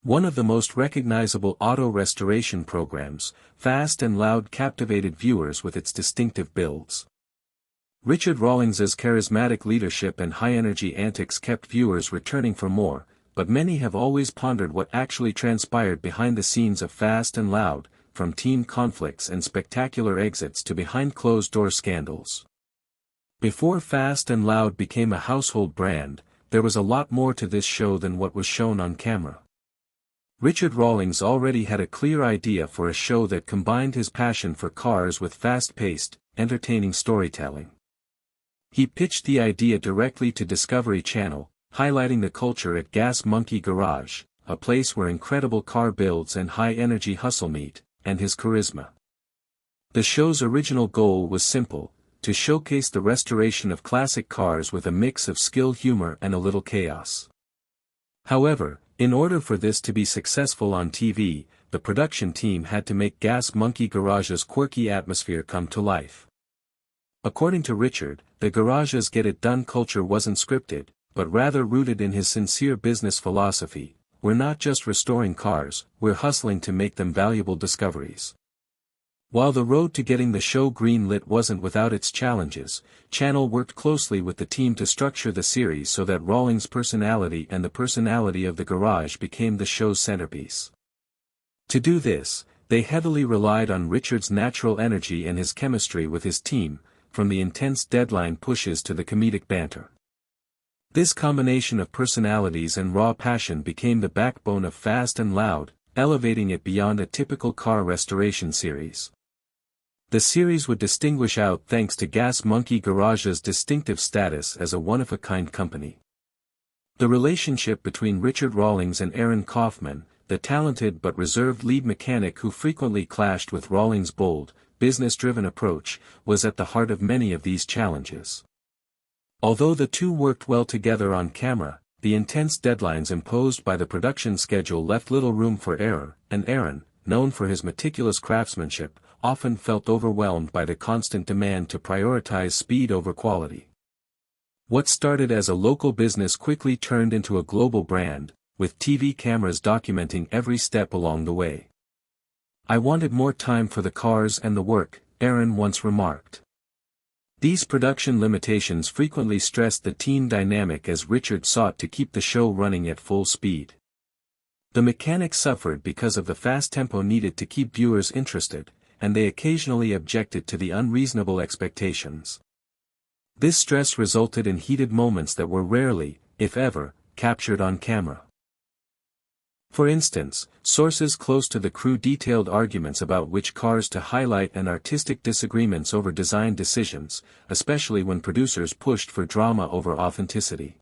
One of the most recognizable auto restoration programs, Fast and Loud captivated viewers with its distinctive builds. Richard Rawlings's charismatic leadership and high-energy antics kept viewers returning for more, but many have always pondered what actually transpired behind the scenes of Fast and Loud, from team conflicts and spectacular exits to behind-closed-door scandals. Before Fast and Loud became a household brand, there was a lot more to this show than what was shown on camera. Richard Rawlings already had a clear idea for a show that combined his passion for cars with fast-paced, entertaining storytelling. He pitched the idea directly to Discovery Channel, highlighting the culture at Gas Monkey Garage, a place where incredible car builds and high-energy hustle meet, and his charisma. The show's original goal was simple: to showcase the restoration of classic cars with a mix of skill, humor and a little chaos. However, in order for this to be successful on TV, the production team had to make Gas Monkey Garage's quirky atmosphere come to life. According to Richard, the Garage's get-it-done culture wasn't scripted, but rather rooted in his sincere business philosophy: we're not just restoring cars, we're hustling to make them valuable discoveries. While the road to getting the show green-lit wasn't without its challenges, Channel worked closely with the team to structure the series so that Rawlings' personality and the personality of the Garage became the show's centerpiece. To do this, they heavily relied on Richard's natural energy and his chemistry with his team, from the intense deadline pushes to the comedic banter. This combination of personalities and raw passion became the backbone of Fast and Loud, elevating it beyond a typical car restoration series. The series would distinguish out thanks to Gas Monkey Garage's distinctive status as a one-of-a-kind company. The relationship between Richard Rawlings and Aaron Kaufman, the talented but reserved lead mechanic who frequently clashed with Rawlings' bold, business-driven approach, was at the heart of many of these challenges. Although the two worked well together on camera, the intense deadlines imposed by the production schedule left little room for error, and Aaron, known for his meticulous craftsmanship, often felt overwhelmed by the constant demand to prioritize speed over quality. What started as a local business quickly turned into a global brand, with TV cameras documenting every step along the way. "I wanted more time for the cars and the work," Aaron once remarked. These production limitations frequently stressed the team dynamic as Richard sought to keep the show running at full speed. The mechanics suffered because of the fast tempo needed to keep viewers interested, and they occasionally objected to the unreasonable expectations. This stress resulted in heated moments that were rarely, if ever, captured on camera. For instance, sources close to the crew detailed arguments about which cars to highlight and artistic disagreements over design decisions, especially when producers pushed for drama over authenticity.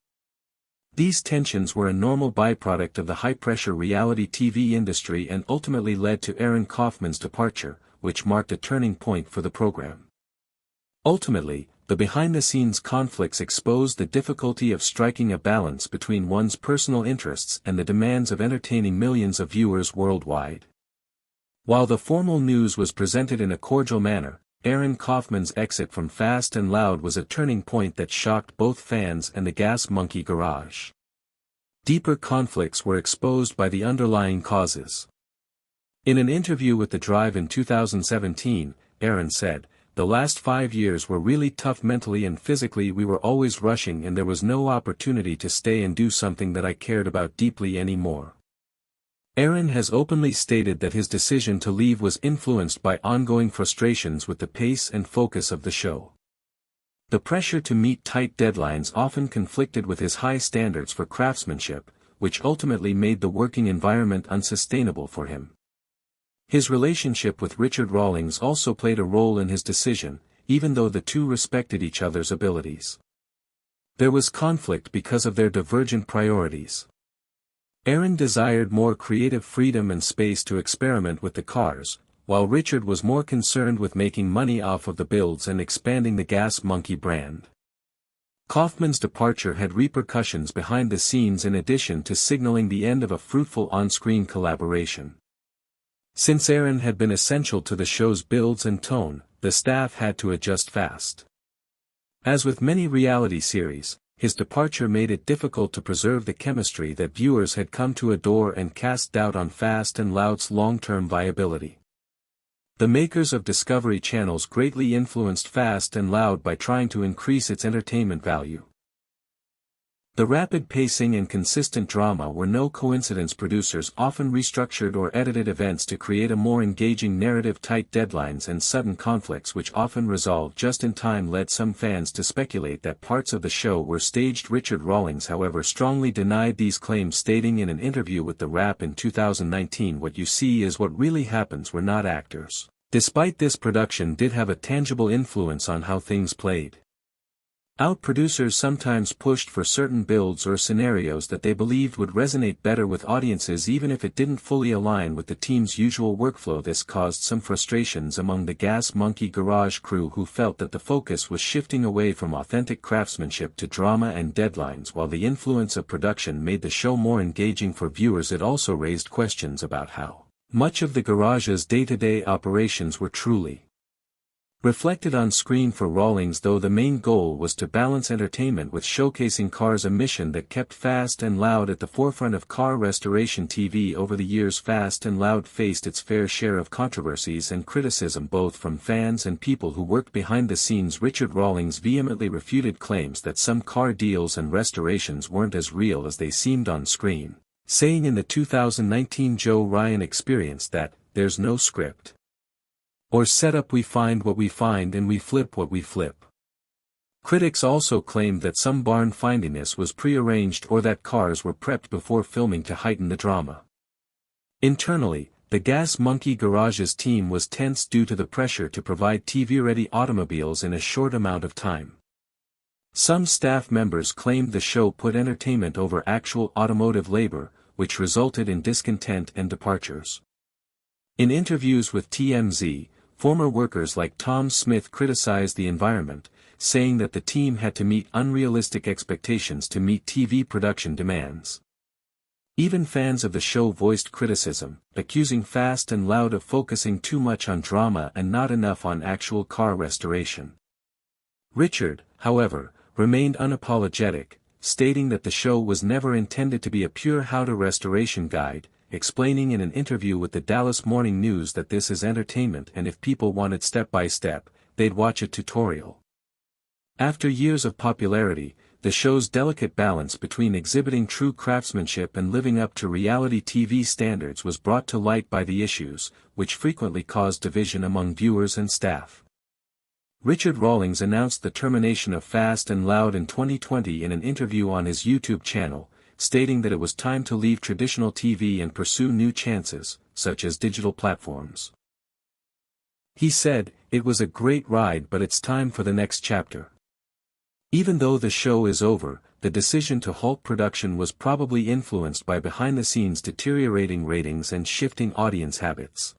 These tensions were a normal byproduct of the high-pressure reality TV industry and ultimately led to Aaron Kaufman's departure, which marked a turning point for the program. Ultimately, the behind-the-scenes conflicts exposed the difficulty of striking a balance between one's personal interests and the demands of entertaining millions of viewers worldwide. While the formal news was presented in a cordial manner, Aaron Kaufman's exit from Fast and Loud was a turning point that shocked both fans and the Gas Monkey Garage. Deeper conflicts were exposed by the underlying causes. In an interview with The Drive in 2017, Aaron said, "The last 5 years were really tough mentally and physically. We were always rushing and there was no opportunity to stay and do something that I cared about deeply anymore." Aaron has openly stated that his decision to leave was influenced by ongoing frustrations with the pace and focus of the show. The pressure to meet tight deadlines often conflicted with his high standards for craftsmanship, which ultimately made the working environment unsustainable for him. His relationship with Richard Rawlings also played a role in his decision, even though the two respected each other's abilities. There was conflict because of their divergent priorities. Aaron desired more creative freedom and space to experiment with the cars, while Richard was more concerned with making money off of the builds and expanding the Gas Monkey brand. Kaufman's departure had repercussions behind the scenes in addition to signaling the end of a fruitful on-screen collaboration. Since Aaron had been essential to the show's builds and tone, the staff had to adjust fast. As with many reality series, his departure made it difficult to preserve the chemistry that viewers had come to adore and cast doubt on Fast and Loud's long-term viability. The makers of Discovery Channels greatly influenced Fast and Loud by trying to increase its entertainment value. The rapid pacing and consistent drama were no coincidence. Producers often restructured or edited events to create a more engaging narrative. Tight deadlines and sudden conflicts which often resolved just in time led some fans to speculate that parts of the show were staged. Richard Rawlings, however, strongly denied these claims, stating in an interview with The Wrap in 2019, "What you see is what really happens, we're not actors." Despite this, production did have a tangible influence on how things played out. Producers sometimes pushed for certain builds or scenarios that they believed would resonate better with audiences even if it didn't fully align with the team's usual workflow. This caused some frustrations among the Gas Monkey Garage crew, who felt that the focus was shifting away from authentic craftsmanship to drama and deadlines. While the influence of production made the show more engaging for viewers, it also raised questions about how much of the Garage's day-to-day operations were truly reflected on screen for Rawlings. Though the main goal was to balance entertainment with showcasing cars, a mission that kept Fast and Loud at the forefront of car restoration TV. Over the years, Fast and Loud faced its fair share of controversies and criticism, both from fans and people who worked behind the scenes. Richard Rawlings vehemently refuted claims that some car deals and restorations weren't as real as they seemed on screen, saying in the 2019 Joe Ryan Experience that, "There's no script or setup, we find what we find and we flip what we flip." Critics also claimed that some barn findiness was pre-arranged or that cars were prepped before filming to heighten the drama. Internally, the Gas Monkey Garage's team was tense due to the pressure to provide TV-ready automobiles in a short amount of time. Some staff members claimed the show put entertainment over actual automotive labor, which resulted in discontent and departures. In interviews with TMZ, former workers like Tom Smith criticized the environment, saying that the team had to meet unrealistic expectations to meet TV production demands. Even fans of the show voiced criticism, accusing Fast and Loud of focusing too much on drama and not enough on actual car restoration. Richard, however, remained unapologetic, stating that the show was never intended to be a pure how-to restoration guide, explaining in an interview with the Dallas Morning News that this is entertainment and if people wanted step-by-step, they'd watch a tutorial. After years of popularity, the show's delicate balance between exhibiting true craftsmanship and living up to reality TV standards was brought to light by the issues, which frequently caused division among viewers and staff. Richard Rawlings announced the termination of Fast and Loud in 2020 in an interview on his YouTube channel, stating that it was time to leave traditional TV and pursue new chances, such as digital platforms. He said, "It was a great ride, but it's time for the next chapter." Even though the show is over, the decision to halt production was probably influenced by behind-the-scenes deteriorating ratings and shifting audience habits.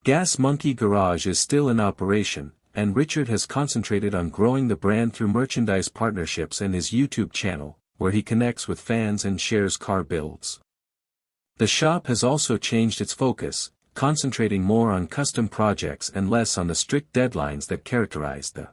Gas Monkey Garage is still in operation, and Richard has concentrated on growing the brand through merchandise partnerships and his YouTube channel, where he connects with fans and shares car builds. The shop has also changed its focus, concentrating more on custom projects and less on the strict deadlines that characterized the